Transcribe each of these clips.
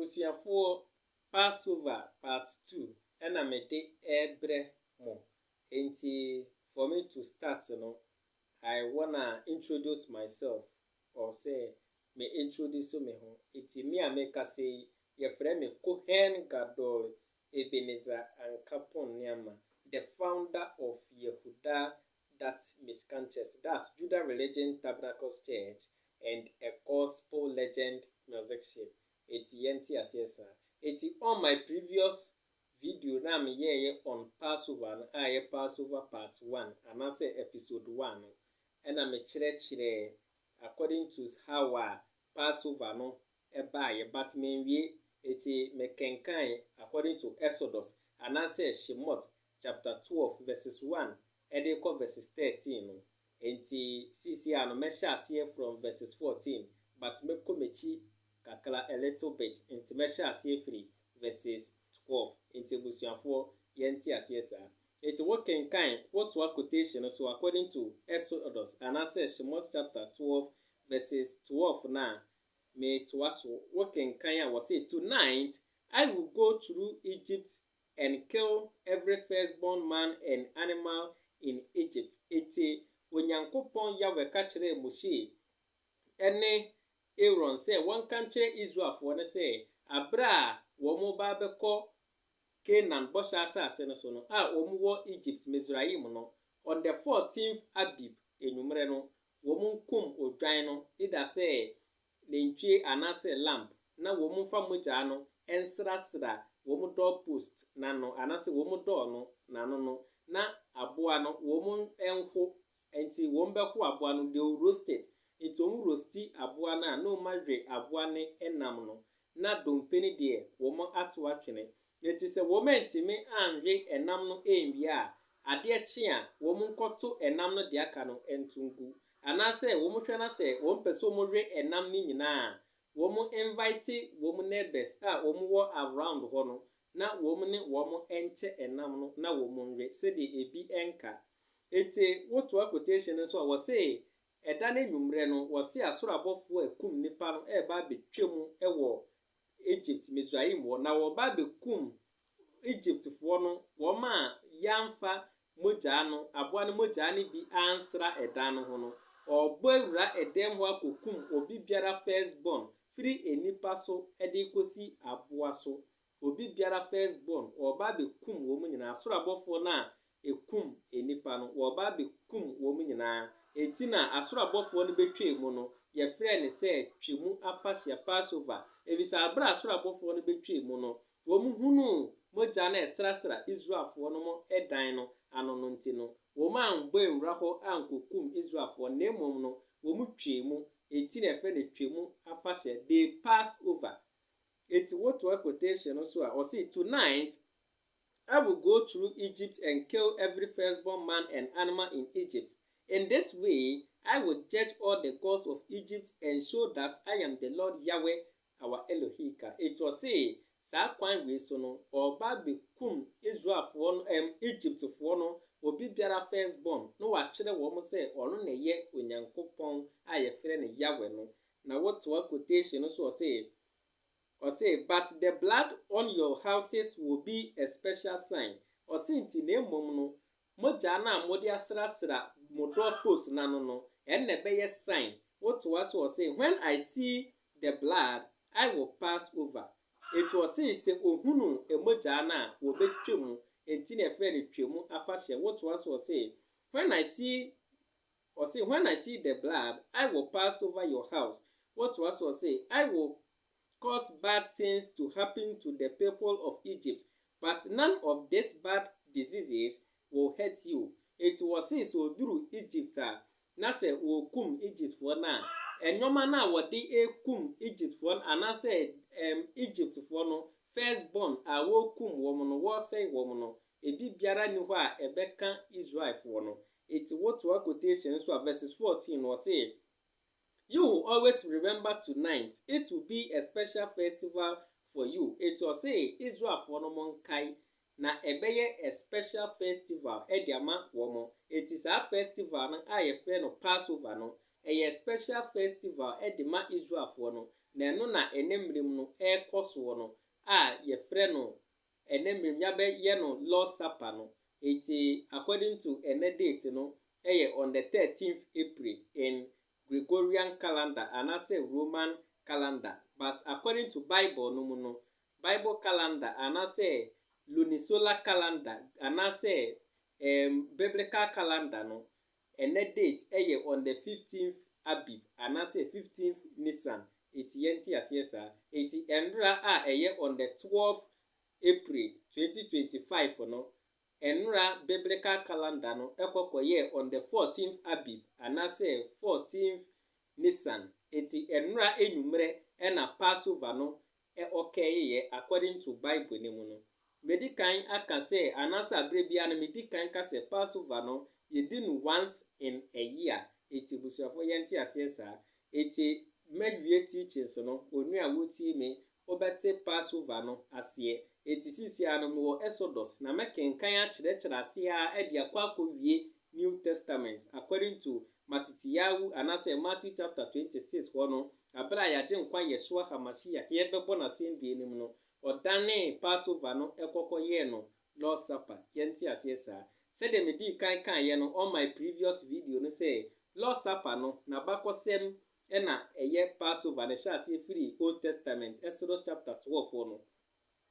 Ebusiafo Passover part 2 ena mede ebre mo. Enti for me to start I wanna introduce myself or say me introduce me ho. Enti me a meka say ye frɛ me Kohen Gadol Ebenezer Ankapon Niama, the founder of Yehuda that's Miscanthus, that's Judah Religion Tabernacles Church and a Gospel Legend Musician. Eti yenti asesa. Eti on my previous video na me ye on Passover na aye Passover part 1 and I say episode 1 and I me chire according to how Passover no eba but me wie eti me kenkan according to Exodus and I say Shemot chapter 12 verses 1 and they call verses 13 no. Enti sisi ano me share from verses 14 but me komechi kakla a little bit into measure free verses 12 into busuafo yenti asiesa. It's working kind what quotation so according to Exodus and I say Shemot chapter 12 verses 12 now me to us working kind was say tonight I will go through Egypt and kill every firstborn man and animal in Egypt. Eti onyankopon Yahweh ka kire Moshe ene Aaron say one country Israel for ne say abra wo mo ba beko Canaan bosha asase no so no wo mo wo Egypt Mizraim no on the 14th Abib enumere no wo mo nkum odwan no ida say lentwie anase lamp na wo mo fa mogya no ensrasra wo mo door post na no anase wo mo door no na no na aboa no wo mo enho enti wo mbeko aboa no de roast it. Iti omu rosti aboa na no madwe aboa ne enam no na dompeni de wo mo ato atwene. Enti se wo mentimi anwe enam no enwia ade echi a wo mo nkoto enam no de aka no entungu anase wo mo hwe na se wo mpese wo mo we enam ni nyina wo mo invite wo mo neighbors wo mo wo around ho no na wo mo ne wo mo enche enam no na wo mo nwe se de ebi enka. Eti woto quotation so wo say eda na enumre no wo se asoro abofo akum nipa no eba betwem ewo Egypt Mizraim wo na wo ba bekum Egypt fo no wo ma yamfa mogya no aboa no mogya ne bi ansra eda no ho no obawura edem ho akokum obi biara firstborn free enipa so ede kosi aboa so obi biara firstborn oba bekum wo mu nyina asoro abofo na ekum enipa no wo ba bekum wo mu nyina. Enti na asoro abofo no betwe mu no ye frɛ ne sɛ twemu afahye Passover ebisa abra asoro abofo no betwe mu no wo mu hunu mogya na esrasra Israelfo no mo edan no ano no nti no wo ma mbo enwura ho ankokum Israelfo na emom no wo mu twemu enti na frɛ ne twemu afahye the Passover. Eti what quotation so or say tonight I will go through Egypt and kill every firstborn man and animal in Egypt. In this way, I will judge all the gods of Egypt and show that I am the Lord Yahweh, our Elohim. It was say, sa kwan we so no, oba bekum Israel for no, Egypt for no, obi biara firstborn. No wa kire wo mo say, ono na ye onyankopon a ye frɛ ne Yahweh no. Na what quotation so say, but the blood on your houses will be a special sign. Or say nti na emom no, mogya na mode asrasra mo doorpost na no enne be sign. What was say when I see the blood I will pass over. It was say ohunu emogya na wo betwem enti na efe ne twemu afahye. What was say when I see the blood I will pass over your house. What was say I will cause bad things to happen to the people of Egypt, but none of these bad diseases will hurt you. It was since oduru Egypt na se wo kum Egypt for na enyoma na wo de kum Egypt for ana se Egypt for no firstborn wo kum wo no wo say wo no ebi biara ni ho a ebeka Israel for no. It what quotation so verses 14 was say you will always remember tonight. It will be a special festival for you. It was say Israel for no monkai na ebeye a special festival ediama womo. It is a festival na aye frɛ no Passover no. A special festival edima Israel for no. na eno na enemrem no ekoso no a ye frɛ no enemrem yabe ye no Lord Supper no. Eti according to ene date no on the 13th April in Gregorian calendar and as a Roman calendar, but according to Bible no Bible calendar and as a lunisolar calendar and as a biblical calendar no ene date on the 15th Abib and as a 15th Nisan. Eti yenti asiesa eti enra a on the 12th April 2025 no enra biblical calendar no ekokoye on the 14th Abib and as a 14th Nisan. Eti enra enumere na Passover no okeye according to Bible ni mu no. Medikan aka say anasa brebia na medikan ka say Passover no yedi no once in a year. Eti busuafo yenti asiesa eti medwie teachings no onu a wotie me obete Passover no asie. Eti sisi anu wo Exodus na mekenkan a kyerɛkyerɛ ase a de akwakowie New Testament according to Matitiyahu anase Matthew chapter 26 no abra ya de nkwa Yeshua HaMashiach ye bebo na sendue nim no odane Passover no ekokoye no Lord Supper yenti asiesa. Said the medi kan ye no on my previous video no say Lord Supper no na bakosem na Passover na sha ase free Old Testament Exodus chapter 12 no.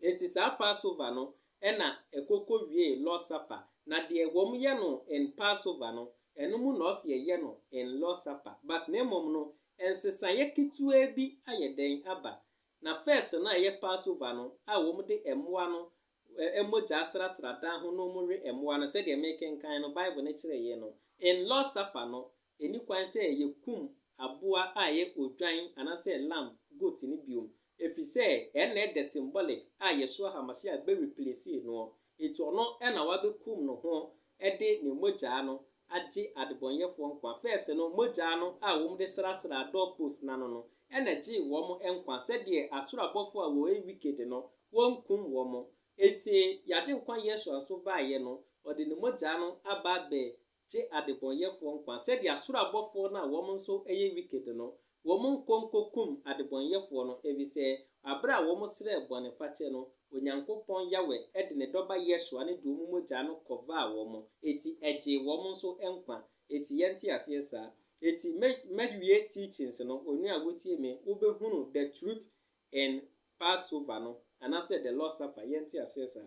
Eti sa Passover no na ekoko wie Lord Supper na de wom ye no in Passover no eno mu no se ye no in Lord Supper, but na mom no ensesaye kitua bi ayeden aba na first na Passover no a wom de emwa no emoja asrasra dan ho no mu re emwa no se de making kan no Bible na kire ye no in Lord Supper no eni kwan se ye kum aboa a ye odwan anase lamb goat ni biom efise ene the symbolic a Yeshua HaMashiach be replace no etu ono na wa be kum no ho de ne moja no age adebonyefo nkwa first no moja no a wom de srasra door post na no energy wom nkwa se de asoro abofo a wo wicked no won kum wom eti yade nkwa Yeshua so ba ye no ode ne moja no aba be je adebonyefo nkwa se de asoro abofo na wom nso wicked no wom nkonkokum adebonyefo no ebise abra wom sre bonifache no onyankopon yawe de ne doba Yeshua ne do mu moja no kova wom eti eje wom nso nkwa eti yenti asiesa eti mewie teachings no onu agotie me ubehunu the truth in Passover no and after the Lord Supper yenti asiesa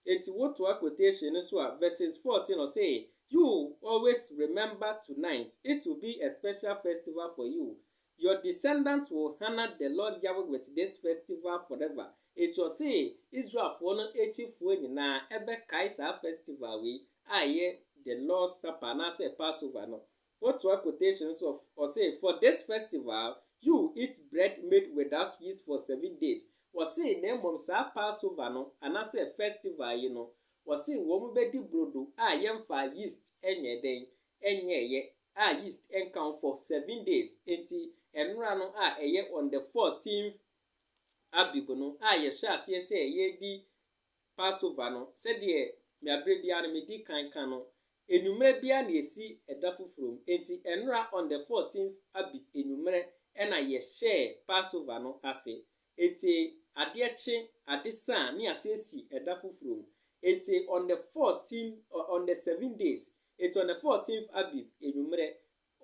eti woto quotation so verses 14 or say you always remember tonight, it will be a special festival for you. Your descendants will honor the Lord Yahweh with this festival forever. It will say Israel for no echifu na ebe kaisa festival we aye the Lord Supper na say Passover no. What were quotations of or say for this festival you eat bread made without yeast for 7 days. Or say name sa Passover no and I say festival you know. Wasi womu bedi brodo a yemfa yeast enye den enye ye a yeast enkan for 7 days enti enra no a eye on the 14th Abib no a ye sha ase ye di Passover no se de me abre bia no me di kan no enumere bia na esi eda foforo enti enra on the 14th Abib enumere na ye share Passover no ase enti ade eche ade san ni ase esi eda foforo. It's on the 14th or on the 7 days. It's on the 14th Abib enumere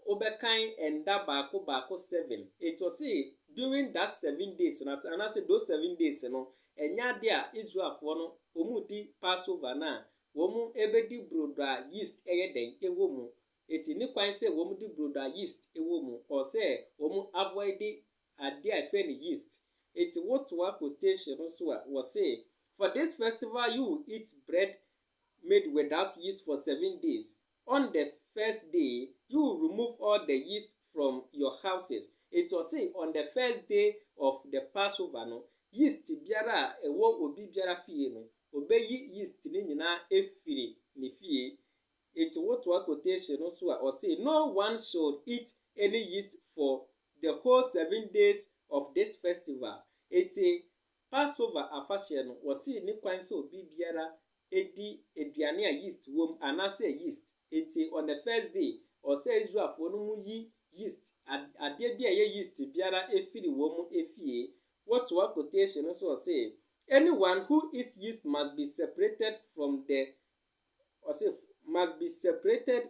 obekan enda bako 7. It was say during that 7 days and I said those 7 days no enya dia Israel for no omudi Passover na womu ebedi broda yeast eyeden ewomu eti ni kwan say womu di broda yeast ewomu or say womu avoid ade afen yeast. Eti what to quotation so was say for this festival you will eat bread made without yeast for 7 days. On the first day, you will remove all the yeast from your houses. It was say on the first day of the Passover no, yeast biara ewo obi biara fie no, obeyi yeast ni nyina efiri ni fie. It what to quotation also or say no one should eat any yeast for the whole 7 days of this festival. Passover afashe no wasi ni kwan se obi biara edi eduane a yeast wom anase yeast enti on the first day or say Israel for no mu yi yeast ade bi a ye yeast biara efiri wo mu efie. What to quotation so say anyone who is yeast must be separated from the or say must be separated.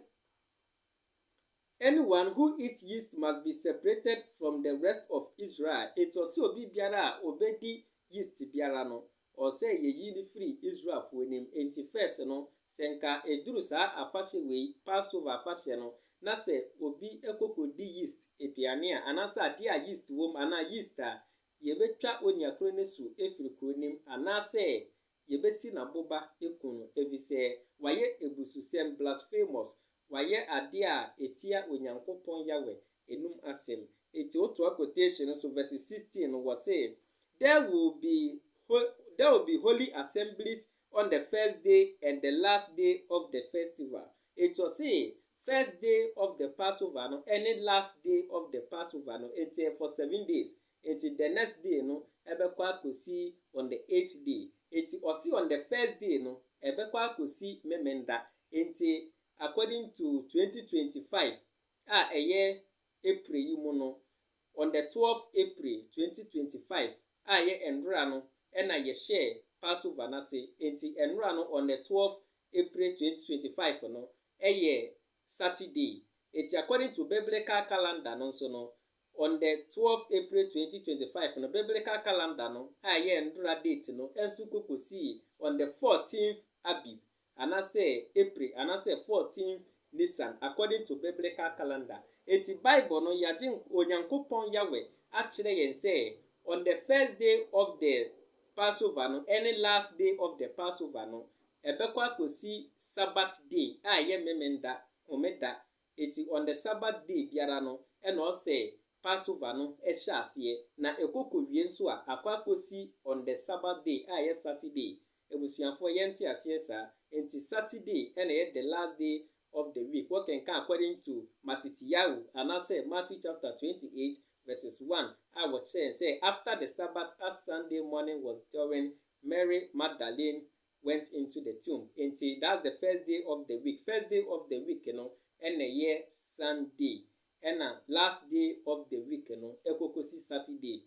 Anyone who eats yeast must be separated from the rest of Israel. It was so obi biara obedi yeast biara no or say ye yi ni free Israel for nim. Enti first no senka eduru saa afahye we Passover afahye no na se obi ekokodi yeast eduane a anasa ade a yeast wom ana yeast a ye betwa oniakro ne su efiri kronim anase ye besi na boba ekunu evise waye ebususem blasphemous waye ade a etia onyankopon yawe enum asem. Eti oto quotation so verse 16 was say there will be holy assemblies on the first day and the last day of the festival. It was say first day of the Passover no any last day of the Passover no enti for 7 days. Enti the next day no ebekwa akosi on the 8th day. Enti osi on the first day no ebekwa akosi memenda. Enti according to 2025 eye April yimu no on the 12th April 2025 ye enra no na ye share Passover na say enti enra no on the 12th April 2025 no ye Saturday. Enti according to biblical calendar no so no on the 12th April 2025 no biblical calendar no ye enra date no ensu kokosi on the 14th Abib anase April anase 14th Nisan according to biblical calendar. Eti Bible no yadin onyankopon yawe akire yen say on the first day of the Passover no any last day of the Passover no ebekwa kosi Sabbath day ye memenda omeda. Eti on the Sabbath day biara no na o say Passover no ehya ase na ekokowie nso a akwa kosi on the Sabbath day ye Saturday. Ebusuafo yenti ase sa enti Saturday na ye the last day of the week. What can according to Matityahu and I say Matthew chapter 28 verses 1. I was say after the Sabbath as Sunday morning was dawning, Mary Magdalene went into the tomb. Until that's the first day of the week. First day of the week, and a year Sunday. And last day of the week, Ekokosi Saturday.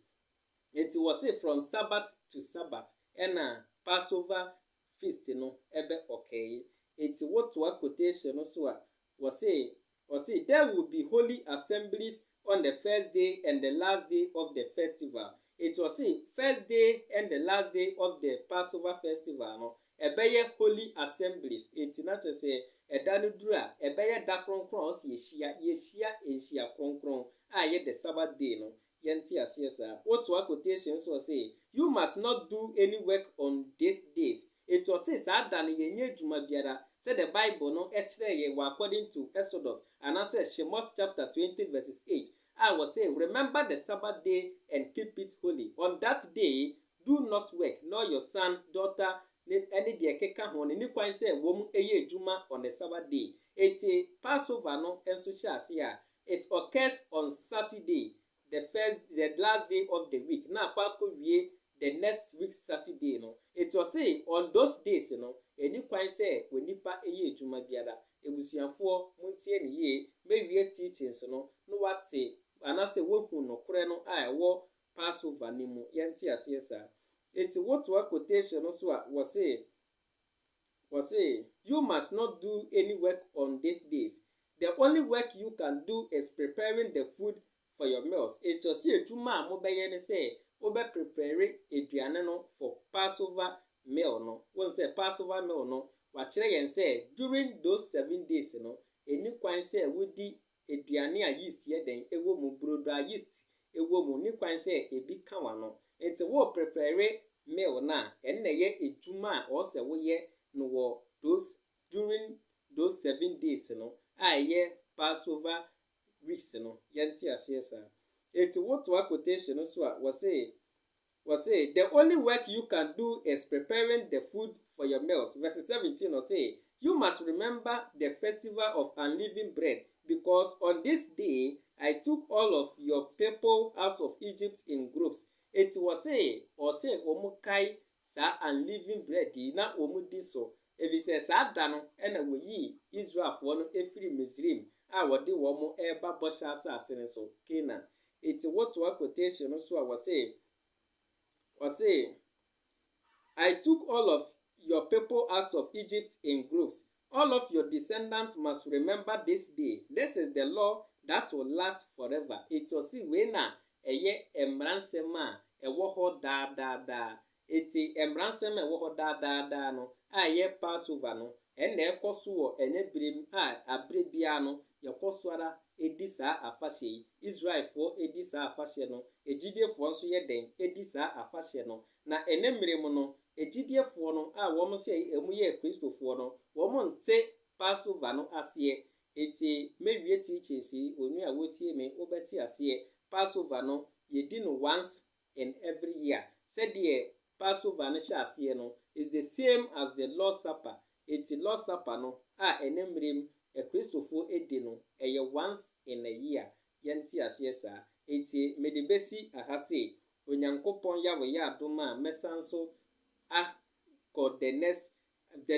It was say from Sabbath to Sabbath. And Passover feast, ebe okay. It's what to a quotation also was say there will be holy assemblies on the first day and the last day of the festival. It was say first day and the last day of the Passover festival no ebeye holy assemblies. It's not to say edanu dura ebeye da kronkron o se yeshia kronkron ye the Sabbath day no yenti asesa. What to a quotation so say you must not do any work on these days. It was say sada no yenye djuma biara. Say the Bible no ye according to Exodus and I say Shemot chapter 20 verses 8. I will say remember the Sabbath day and keep it holy. On that day do not work nor your son, daughter, any dear keka hon any kwan say wom eye juma on the Sabbath day. It Passover no enso here. It occurs on Saturday, the last day of the week. Now wie the next week Saturday no. It was say on those days eni kwan say onipa eye adwuma biara ebusuafo muntie ne ye mewie teachings no wate anase wohu no kore no wo Passover ni mu yente ase sa. It what to a quotation no so was say you must not do any work on these days. The only work you can do is preparing the food for your meals. It was say adwuma mo beye ne say obe prepare aduane no for Passover meal no. When say Passover meal no wa kire yen say during those 7 days no eni kwan say wodi aduane a yeast ye den ewo mu brodo a yeast ewo mu ni kwan say ebi ka wa no. Enti wo prepare meal na en na ye adwuma o se wo ye no wo those during those 7 days no ye Passover weeks no yenti asesa. Enti what to a quotation no so was say the only work you can do is preparing the food for your meals. Verse 17 or say you must remember the festival of unleavened bread, because on this day I took all of your people out of Egypt in groups. It was say omukai sa unleavened bread na omudi so. If it says sa da no na wo yi Israel for no efiri Misrim a wɔde wɔn ɛreba bɔhyɛ asase no so Canaan. Eti wotoa quotation no so a wɔse I took all of your people out of Egypt in groups. All of your descendants must remember this day. This is the law that will last forever. Eti ɔsi wei na ɛyɛ mmaransɛm a ɛwɔ hɔ daadaa. Eti mmaransɛm a ɛwɔ hɔ daadaa no a ɛyɛ Passover no ɛna ɛkɔ so wɔ ɛnɛ birem a abere biara no yɛkɔ so ara edi saa afahyɛ yi. Israelfoɔ edi saa afahyɛ no. Egyidiefoɔ nso yɛ den edi saa afahyɛ no. Na ɛnɛ mmere mu no egyidiefoɔ no a wɔn sɛ emu yɛ kristofoɔ no wɔn nte Passover no aseɛ. Eti mewie teachings yi onua a wotie me wobɛte aseɛ. Passover no yɛdi no once in every year. Sɛdeɛ Passover no hyɛ aseɛ no is the same as the Lord's Supper. Eti Lord's Supper no a ɛnɛ mmerem kristofoɔ edi no ɛyɛ once in a year. Yɛnte aseɛ saa. Eti mede besi aha se Onyankopɔn Yahweh yɛ adom a mɛsan so akɔ the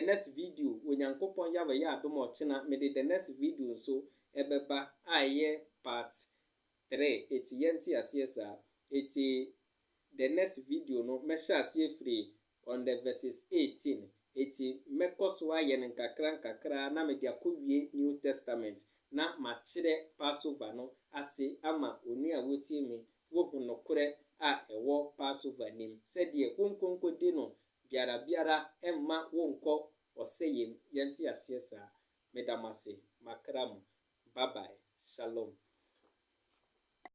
next video. Onyankopɔn Yahweh yɛ adom a ɔkyena mede the next video nso ɛbɛba a ɛyɛ part 3. Eti yɛnte aseɛ saa. Eti the next video no mɛhyɛ aseɛ firi on the verses 18. Eti mɛkɔ so ayɛ no nkakra na mede akɔwie New Testament na makyerɛ Passover no ase ama onua a wotie me wohu nokorɛ a ɛwɔ Passover nim. Sɛdeɛ wonkonkɔdi no biara ɛmma wonkɔ ɔsɛyɛm. Yɛnte aseɛ saa. Meda mo ase makra mo. Bye bye. Shalom.